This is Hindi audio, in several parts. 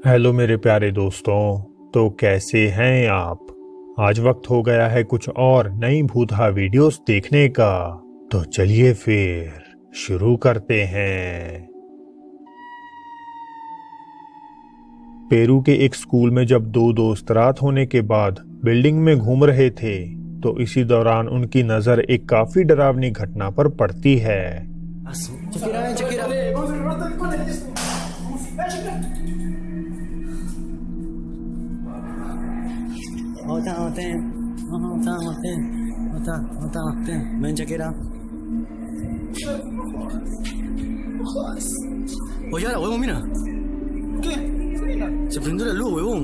हेलो मेरे प्यारे दोस्तों। तो कैसे हैं आप? आज वक्त हो गया है कुछ और नई भूतहा वीडियोस देखने का। तो चलिए फिर शुरू करते हैं। पेरू के एक स्कूल में जब दो दोस्त रात होने के बाद बिल्डिंग में घूम रहे थे तो इसी दौरान उनकी नजर एक काफी डरावनी घटना पर पड़ती है। Ven, chequera. Oye, ahora, huevón, mira. ¿Qué? Mira. Se prendió la luz, huevón.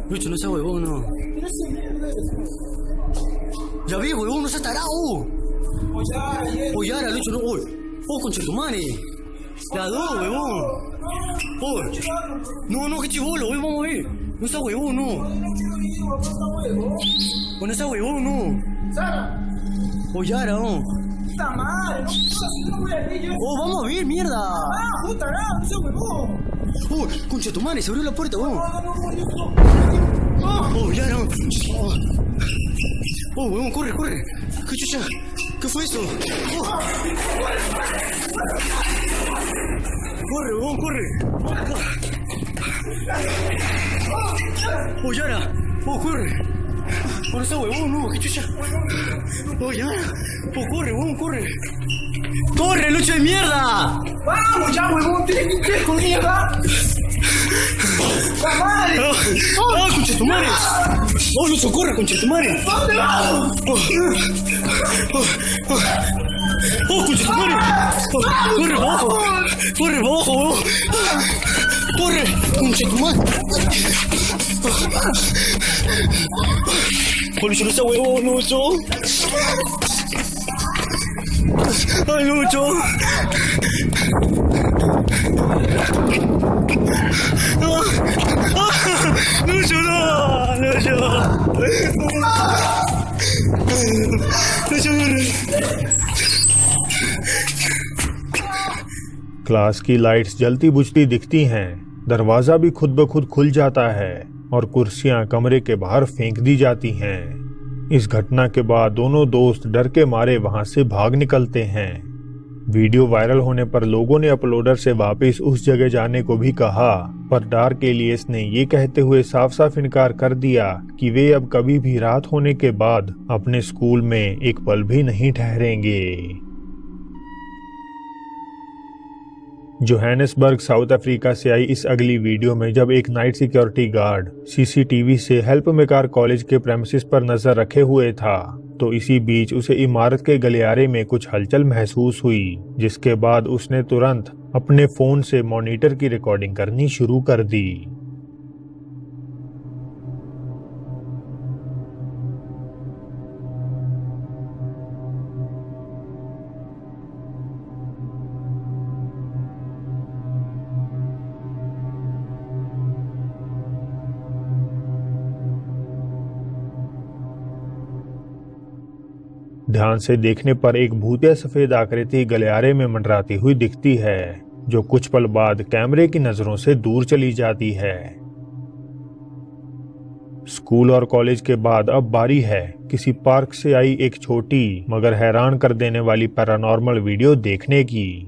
Lucho, no seas huevón, no. Mira esa mierda. Ya vi, huevón, no seas tarado. Oye, Oye, ahora, Lucho, no. Uy, conchetumare. La dos, huevón. Uy. No, qué chivolo, huevón, vamos a ver. No seas huevón, no. No seas huevón, no. Sara. Oye, ahora, no. Puta madre, no voy a ir yo. Oh, vamos a ver, mierda. Puta, no seas huevón. Uy, conchetumare, se abrió la puerta, huevón. No. Oh, ya no. Oh, huevón, corre. ¿Qué chucha? ¿Qué fue eso? Oh. Corre, huevón, corre. Oh, Yara. Oh, corre. Oh, no está huevón, no. ¿Qué chucha? Oh, Yara. Oh, corre, huevón, corre. ¡Corre, Lucho de mierda! Vamos ya, huevón, tienes que ir con mierda. ¡La madre! ¡Oh, concha tu madre! ¡Oh, Lucho, corre, concha tu madre! ¿Dónde vamos? ¡Oh, concha tu madre! ¡Corre, abajo! ¡Corre, abajo, huevón! ¡Corre, concha tu madre! ¡Oh, Lucho, no está huevón, Lucho! ¡Ay, Lucho! ¡Lucho, no! ¡Lucho! ¡Lucho, class की लाइट्स जलती बुझती दिखती हैं। दरवाजा भी खुद ब खुद खुल जाता है और कुर्सियां कमरे के बाहर फेंक दी जाती हैं। इस घटना के बाद दोनों दोस्त डर के मारे वहां से भाग निकलते हैं। वीडियो वायरल होने पर लोगों ने अपलोडर से वापस उस जगह जाने को भी कहा, पर डार्क एलियस ने ये कहते हुए साफ साफ इनकार कर दिया कि वे अब कभी भी रात होने के बाद अपने स्कूल में एक पल भी नहीं ठहरेंगे। जोहानिसबर्ग साउथ अफ्रीका से आई इस अगली वीडियो में जब एक नाइट सिक्योरिटी गार्ड सीसीटीवी से हेल्प मेकार कॉलेज के प्रेमिसेस पर नजर रखे हुए था तो इसी बीच उसे इमारत के गलियारे में कुछ हलचल महसूस हुई, जिसके बाद उसने तुरंत अपने फोन से मॉनिटर की रिकॉर्डिंग करनी शुरू कर दी। ध्यान से देखने पर एक भूतिया सफेद आकृति गलियारे में मंडराती हुई दिखती है, जो कुछ पल बाद कैमरे की नजरों से दूर चली जाती है। स्कूल और कॉलेज के बाद अब बारी है किसी पार्क से आई एक छोटी मगर हैरान कर देने वाली पैरानॉर्मल वीडियो देखने की।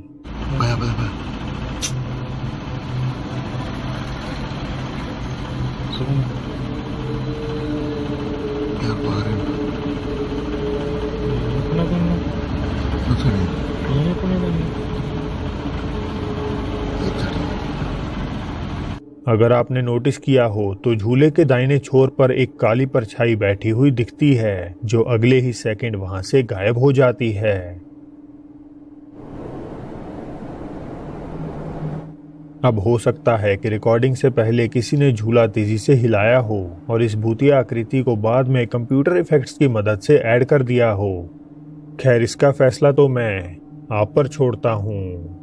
अगर आपने नोटिस किया हो तो झूले के दाहिने छोर पर एक काली परछाई बैठी हुई दिखती है, जो अगले ही सेकंड वहां से गायब हो जाती है। अब हो सकता है कि रिकॉर्डिंग से पहले किसी ने झूला तेजी से हिलाया हो और इस भूतिया आकृति को बाद में कंप्यूटर इफेक्ट्स की मदद से ऐड कर दिया हो। खैर, इसका फैसला तो मैं आप पर छोड़ता हूं।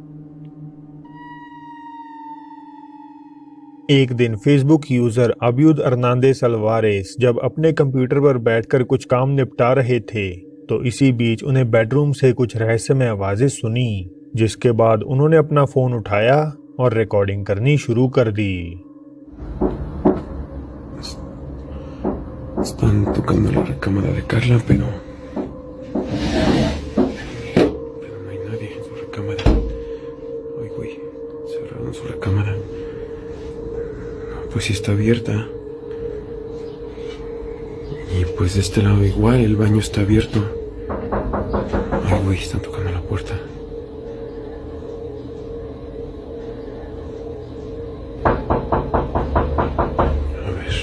एक दिन फेसबुक यूजर अब्यूद अर्नांदेस अल्वारेस जब अपने कंप्यूटर पर बैठकर कुछ काम निपटा रहे थे तो इसी बीच उन्हें बेडरूम से कुछ रहस्यमय आवाजें सुनी, जिसके बाद उन्होंने अपना फोन उठाया और रिकॉर्डिंग करनी शुरू कर दी। Están tocando la recámara de Carla, pero no hay nadie en su recámara. Ay, güey, cerraron su recámara. Pues sí está abierta. Y pues de este lado igual, el baño está abierto. Ay, güey, están tocando la puerta. A ver.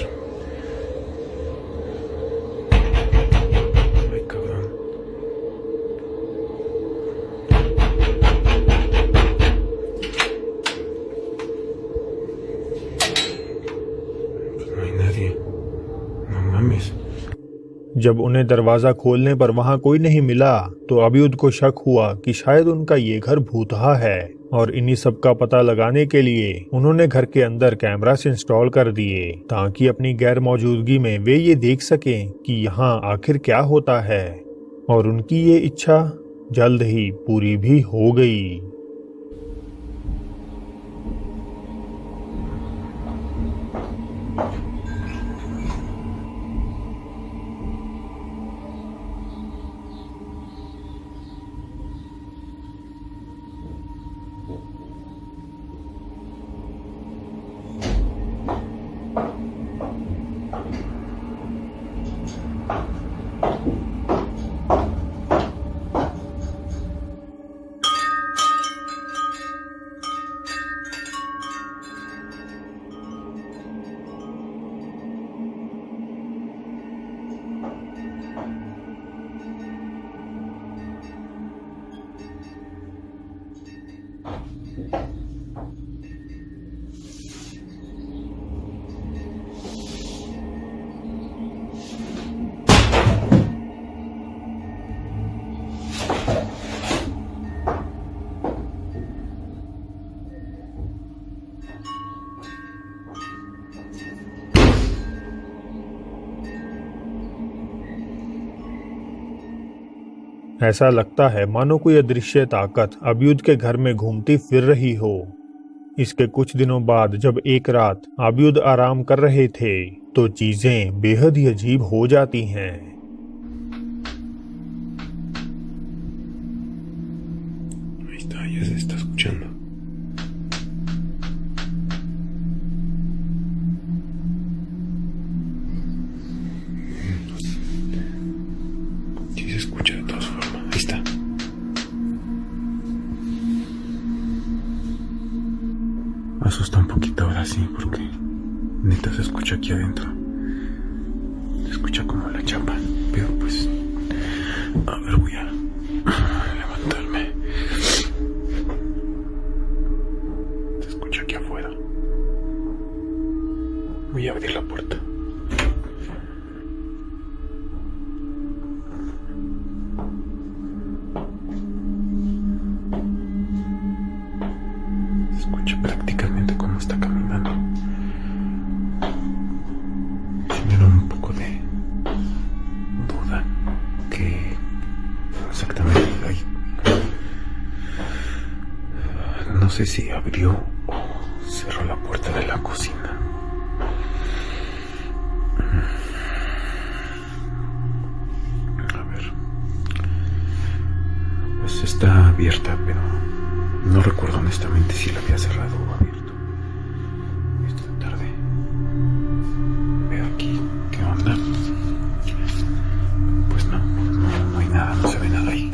Ay, cabrón. Pues no hay nadie. No mames. जब उन्हें दरवाजा खोलने पर वहां कोई नहीं मिला तो अबीउद को शक हुआ कि शायद उनका ये घर भूतहा है, और इन्हीं सब का पता लगाने के लिए उन्होंने घर के अंदर कैमरास इंस्टॉल कर दिए ताकि अपनी गैर मौजूदगी में वे ये देख सकें कि यहाँ आखिर क्या होता है। और उनकी ये इच्छा जल्द ही पूरी भी हो गई। ऐसा लगता है मानो कोई अदृश्य ताकत अबीउद के घर में घूमती फिर रही हो। इसके कुछ दिनों बाद जब एक रात अबीउद आराम कर रहे थे तो चीजें बेहद ही अजीब हो जाती हैं। Ahí está, ya se está escuchando. Sí se escucha de todas formas. Ahí está. Asusta un poquito ahora sí, porque neta se escucha aquí adentro. Se escucha como la chapa, pero pues... A ver, voy a levantarme. Se escucha aquí afuera. Voy a abrir la puerta. Se escucha prácticamente cómo está caminando. Sí me da un poco de duda que exactamente hay. No sé si abrió o cerró la puerta de la cocina. A ver. Pues está abierta, pero no recuerdo honestamente si la había cerrado o abierto. Esta tarde. Veo aquí qué onda. Pues no hay nada, no se ve nada ahí.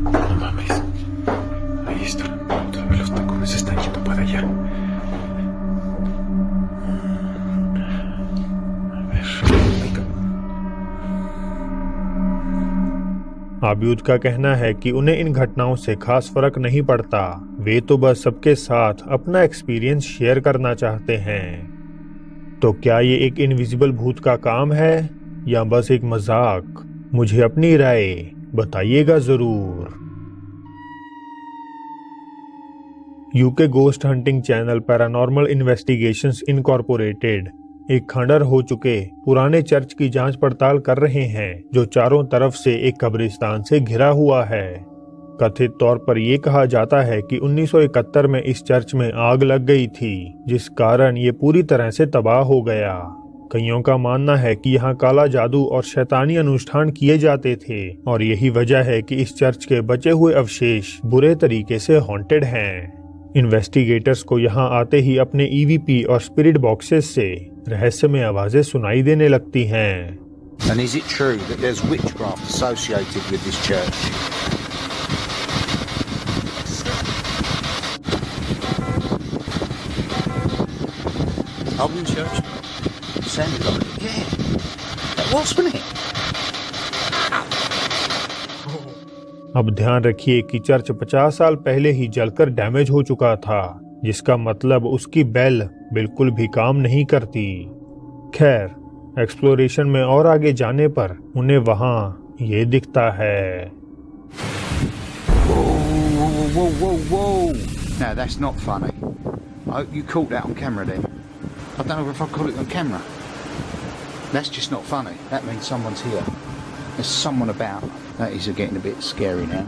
No mames. Ahí está. Todavía los tacones se están yendo para allá. A ver. अबीउद का कहना है कि उन्हें इन घटनाओं से खास फर्क नहीं पड़ता, वे तो बस सबके साथ अपना एक्सपीरियंस शेयर करना चाहते हैं। तो क्या ये एक इनविजिबल भूत का काम है या बस एक मजाक? मुझे अपनी राय बताइएगा जरूर। UK ghost hunting channel paranormal investigations incorporated एक खंडर हो चुके पुराने चर्च की जांच पड़ताल कर रहे हैं जो चारों तरफ से एक कब्रिस्तान से घिरा हुआ है। कथित तौर पर यह कहा जाता है कि 1971 में इस चर्च में आग लग गई थी, जिस कारण ये पूरी तरह से तबाह हो गया। कईयों का मानना है कि यहाँ काला जादू और शैतानी अनुष्ठान किए जाते थे और यही वजह है कि इस चर्च के बचे हुए अवशेष बुरे तरीके से हॉन्टेड हैं। इन्वेस्टिगेटर्स को यहाँ आते ही अपने ईवीपी और स्पिरिट बॉक्सेस से रहस्यमय आवाजें सुनाई देने लगती हैं। And is it true that there's witchcraft associated with this church? Open church? Sounded like it. Yeah. That was, wasn't it? अब ध्यान रखिए कि चर्च 50 साल पहले ही जलकर डैमेज हो चुका था, जिसका मतलब उसकी बेल बिल्कुल भी काम नहीं करती। खैर, एक्सप्लोरेशन में और आगे जाने पर उन्हें वहां ये दिखता है। Whoa. No, that's not funny. I hope you caught that on camera then. I don't know if I caught it on camera. That's just not funny. That means someone's here. There's someone about. That is getting a bit scary now.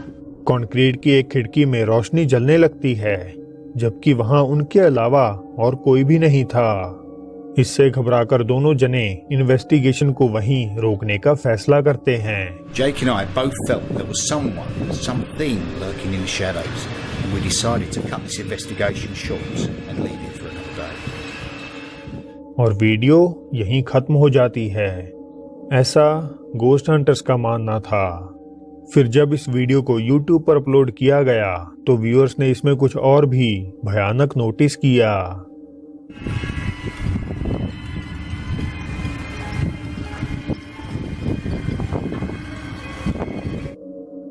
Concrete की एक खिड़की में रोशनी जलने लगती है, जबकि वहां उनके अलावा और कोई भी नहीं था। इससे घबराकर दोनों जने इन्वेस्टिगेशन को वहीं रोकने का फैसला करते हैं। Jake and I both felt there was something lurking in the shadows, and we decided to cut this investigation short and leave it for another day. और वीडियो यहीं खत्म हो जाती है, ऐसा गोस्ट हंटर्स का मानना था। फिर जब इस वीडियो को YouTube पर अपलोड किया गया तो व्यूअर्स ने इसमें कुछ और भी भयानक नोटिस किया।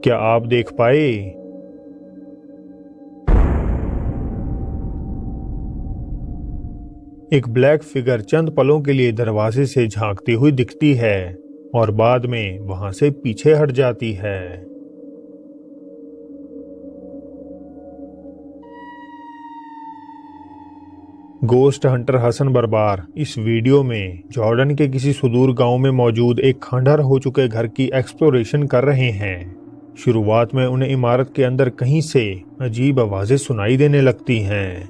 क्या आप देख पाए? एक ब्लैक फिगर चंद पलों के लिए दरवाजे से झांकती हुई दिखती है और बाद में वहां से पीछे हट जाती है। गोस्ट हंटर हसन बरबार इस वीडियो में जॉर्डन के किसी सुदूर गांव में मौजूद एक खंडहर हो चुके घर की एक्सप्लोरेशन कर रहे हैं। शुरुआत में उन्हें इमारत के अंदर कहीं से अजीब आवाजें सुनाई देने लगती हैं।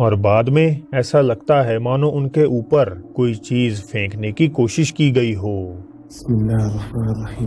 और बाद में ऐसा लगता है मानो उनके ऊपर कोई चीज फेंकने की कोशिश की गई हो। बिस्मिल्लाहिर्रहमानिर्रहीम।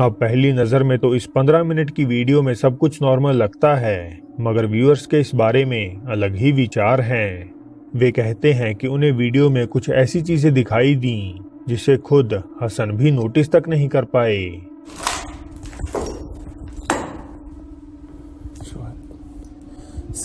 अब पहली नजर में तो इस 15 मिनट की वीडियो में सब कुछ नॉर्मल लगता है, मगर व्यूअर्स के इस बारे में अलग ही विचार हैं। वे कहते हैं कि उन्हें वीडियो में कुछ ऐसी चीजें दिखाई दी जिसे खुद हसन भी नोटिस तक नहीं कर पाए।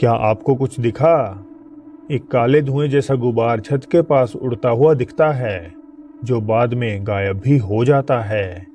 क्या आपको कुछ दिखा? एक काले धुएं जैसा गुबार छत के पास उड़ता हुआ दिखता है, जो बाद में गायब भी हो जाता है।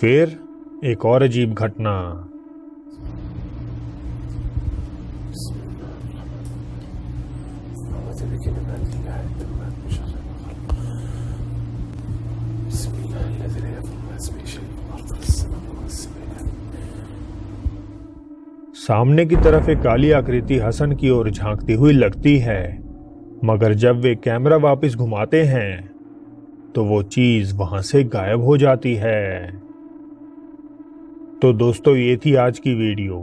फिर एक और अजीब घटना। सामने की तरफ एक काली आकृति हसन की ओर झांकती हुई लगती है, मगर जब वे कैमरा वापस घुमाते हैं तो वो चीज वहां से गायब हो जाती है। तो दोस्तों, ये थी आज की वीडियो।